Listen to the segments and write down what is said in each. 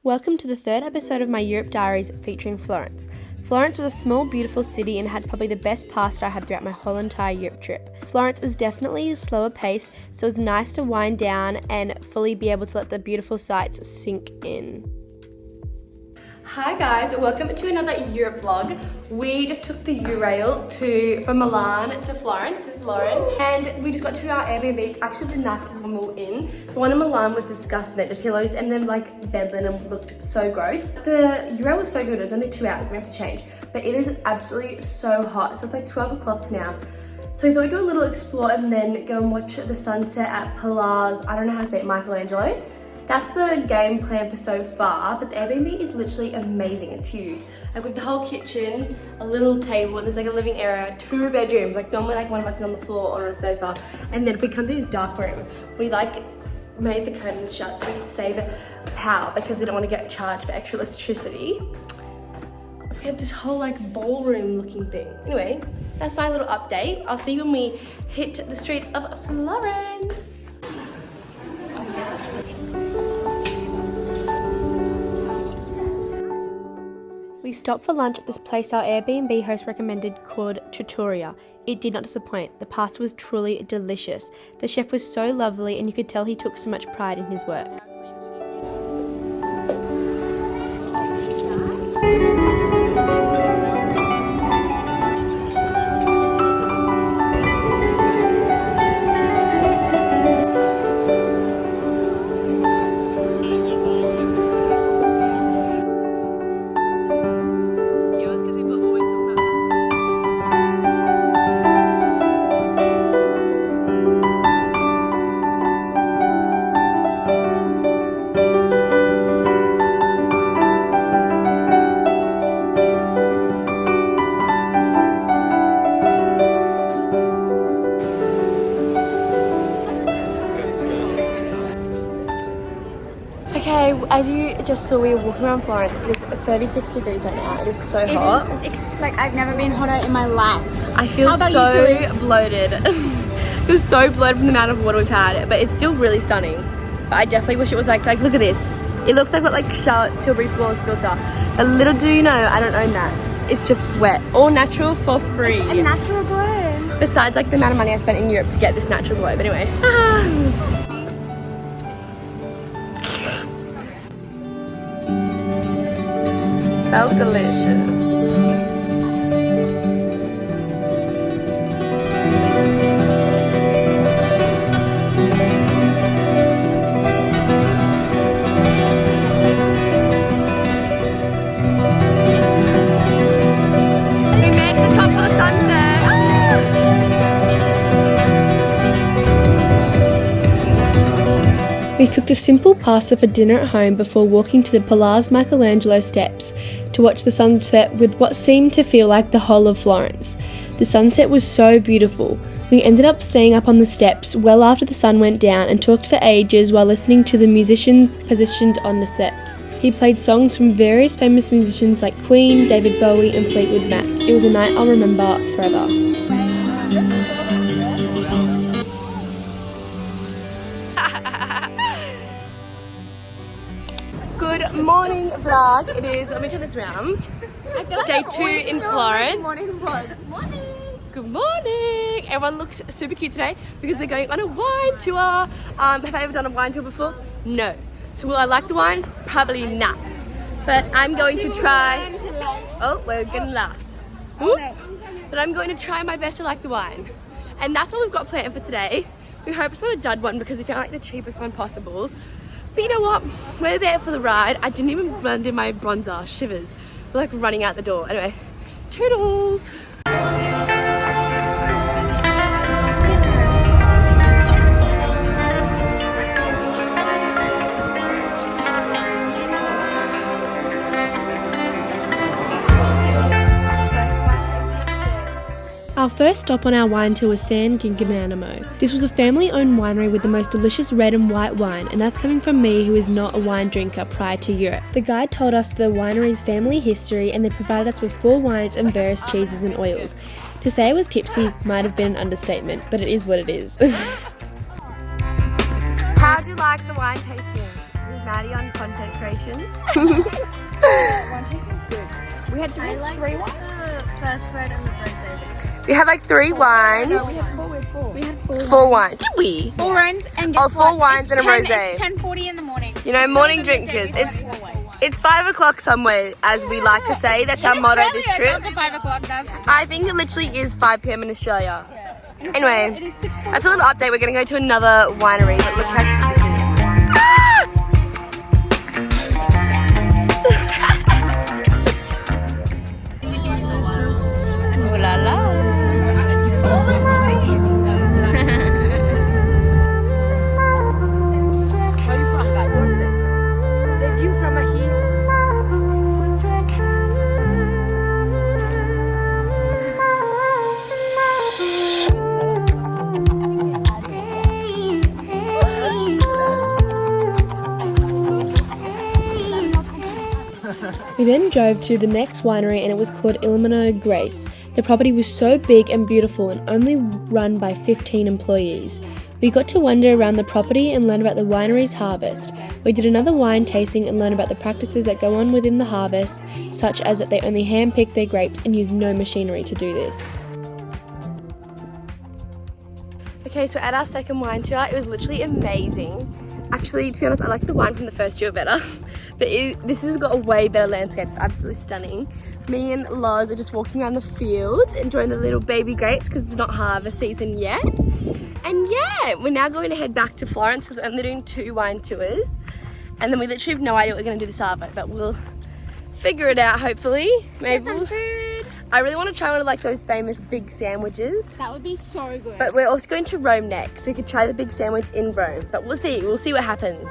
Welcome to the third episode of my Europe Diaries featuring Florence. Florence was a small, beautiful city and had probably the best pasta I had throughout my whole entire Europe trip. Florence is definitely slower paced, so it's nice to wind down and fully be able to let the beautiful sights sink in. Hi guys, welcome to another Europe vlog. We just took the U-Rail from Milan to Florence. This is Lauren, and we just got to our Airbnb. It's actually the nicest one we were in. The one in Milan was disgusting. The pillows and then bed linen looked so gross. The U-Rail was so good. It was only 2 hours. We have to change, but it is absolutely so hot. So it's like 12 o'clock now. So we thought we'd do a little explore and then go and watch the sunset at Piazzale. I don't know how to say it, Michelangelo. That's the game plan for so far, but the Airbnb is literally amazing. It's huge. Like with the whole kitchen, a little table, and there's like a living area, 2 bedrooms. Like normally like one of us is on the floor or on a sofa. And then if we come to this dark room, we made the curtains shut so we could save power because we don't want to get charged for extra electricity. We have this whole ballroom looking thing. Anyway, that's my little update. I'll see you when we hit the streets of Florence. We stopped for lunch at this place our Airbnb host recommended called Trattoria. It did not disappoint. The pasta was truly delicious. The chef was so lovely and you could tell he took so much pride in his work. Okay, as you just saw, we were walking around Florence. It is 36 degrees right now. It is so hot. It's like I've never been hotter in my life. I feel so bloated. I feel so bloated from the amount of water we've had, but it's still really stunning. But I definitely wish it was like look at this. It looks like what Charlotte Tilbury Flawless filter. But little do you know, I don't own that. It's just sweat. All natural for free. It's a natural glow. Besides the amount of money I spent in Europe to get this natural glow. But anyway. So delicious. We made the top of the sunset. We cooked a simple pasta for dinner at home before walking to the Piazzale Michelangelo steps to watch the sunset with what seemed to feel like the whole of Florence. The sunset was so beautiful. We ended up staying up on the steps well after the sun went down and talked for ages while listening to the musicians positioned on the steps. He played songs from various famous musicians like Queen, David Bowie and Fleetwood Mac. It was a night I'll remember forever. Good morning vlog. It is, let me turn this around. It's day 2 in Florence. Good morning vlog. Morning. Good morning. Everyone looks super cute today because we're going on a wine tour. Have I ever done a wine tour before? No. So will I like the wine? Probably not. But I'm going to try. Oh, we're getting last. But I'm going to try my best to like the wine. And that's all we've got planned for today. We hope it's not a dud one because we found the cheapest one possible. But you know what? We're there for the ride. I didn't even blend in my bronzer. Shivers. We're running out the door. Anyway, toodles! Our first stop on our wine tour was San Gimignano. This was a family-owned winery with the most delicious red and white wine, and that's coming from me who is not a wine drinker prior to Europe. The guide told us the winery's family history and they provided us with 4 wines and various cheeses and oils. To say I was tipsy might have been an understatement, but it is what it is. How'd you like the wine tasting? It was Maddie on content creation. One tasting was good. We had three wines. The first red and the rosé. We had like 3 wines. No, we had 4. 4 wines. Did we? 4 wines and Oh, 4 wines and a rosé. It's 10:40 in the morning. You know, morning drinkers. It's 5 o'clock somewhere, as we like to say. That's our motto this trip. 5 o'clock. I think it literally is 5 p.m. in Australia. Anyway, that's a little update. We're going to go to another winery, but look how cute this is. Ooh la la. We then drove to the next winery and it was called Ilmenau Grace. The property was so big and beautiful and only run by 15 employees. We got to wander around the property and learn about the winery's harvest. We did another wine tasting and learned about the practices that go on within the harvest, such as that they only hand-pick their grapes and use no machinery to do this. Okay, so at our second wine tour, it was literally amazing. Actually, to be honest, I like the wine from the first tour better. But this has got a way better landscape. It's absolutely stunning. Me and Loz are just walking around the fields, enjoying the little baby grapes because it's not harvest season yet. And yeah, we're now going to head back to Florence because we're only doing 2 wine tours. And then we literally have no idea what we're going to do this after, but we'll figure it out hopefully. Maybe Some food. I really want to try one of like those famous big sandwiches. That would be so good. But we're also going to Rome next, so we could try the big sandwich in Rome. But we'll see what happens.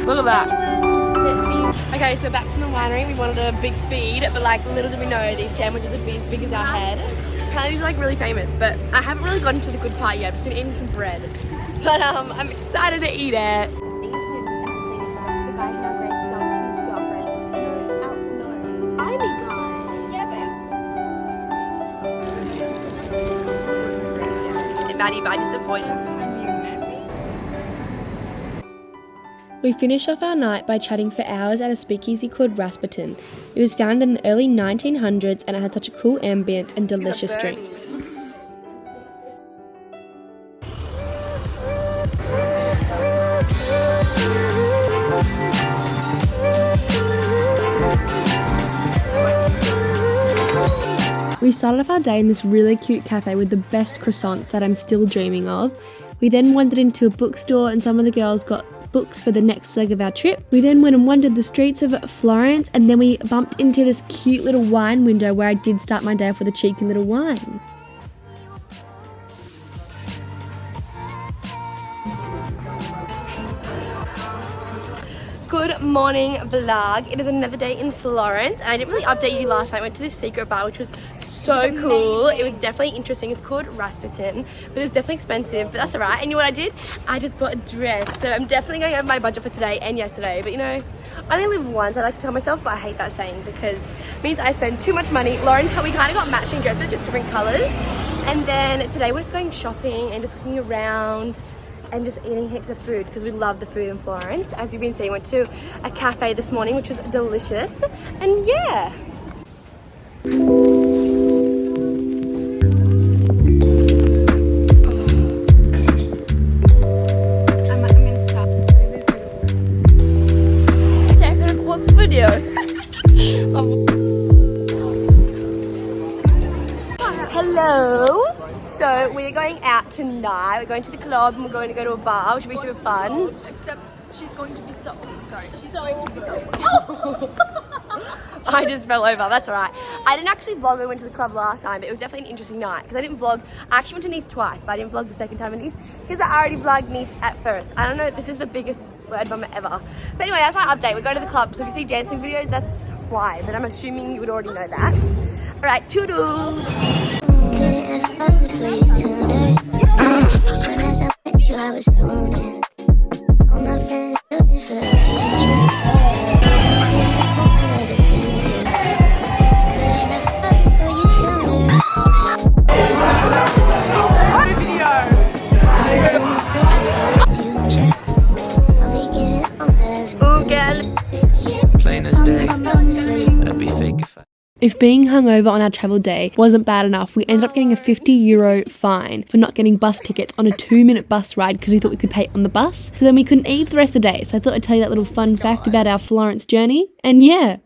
Look at that. Okay, so back from the winery, we wanted a big feed, but like little did we know these sandwiches would be as big as our head. Apparently these are like really famous, but I haven't really gotten to the good part yet. I'm just gonna eat some bread. But I'm excited to eat it. Maddie, but I just avoided. We finished off our night by chatting for hours at a speakeasy called Rasputin. It was founded in the early 1900s and it had such a cool ambience and delicious drinks. We started off our day in this really cute cafe with the best croissants that I'm still dreaming of. We then wandered into a bookstore and some of the girls got books for the next leg of our trip. We then went and wandered the streets of Florence and then we bumped into this cute little wine window where I did start my day off with a cheeky little wine. Good morning vlog. It is another day in Florence and I didn't really update you last night. I went to this secret bar which was so cool. It was definitely interesting. It's called Rasputin, but it was definitely expensive, but that's alright. And you know what I did? I just bought a dress. So I'm definitely going over my budget for today and yesterday, but you know, I only live once, I like to tell myself, but I hate that saying because it means I spend too much money. Lauren, we kind of got matching dresses, just different colours. And then today we're just going shopping and just looking around and just eating heaps of food because we love the food in Florence. As you've been seeing, went to a cafe this morning which was delicious, and yeah. Take a quick video. Hello. So we're going out tonight. We're going to the club and we're going to go to a bar, which will be super fun. Except she's going to be so sorry. I just fell over. That's alright. I didn't actually vlog when we went to the club last time, but it was definitely an interesting night because I didn't vlog. I actually went to Nice twice, but I didn't vlog the second time in Nice because I already vlogged Nice at first. I don't know. This is the biggest word vomit ever. But anyway, that's my update. We're going to the club, so if you see dancing videos, that's why. But I'm assuming you would already know that. Alright, toodles. Soon as I met you, I was tuning. All my friends looking for a future. If being hungover on our travel day wasn't bad enough, we ended up getting a €50 fine for not getting bus tickets on a 2-minute bus ride because we thought we could pay on the bus. So then we couldn't eat for the rest of the day. So I thought I'd tell you that little fun fact about our Florence journey. And yeah,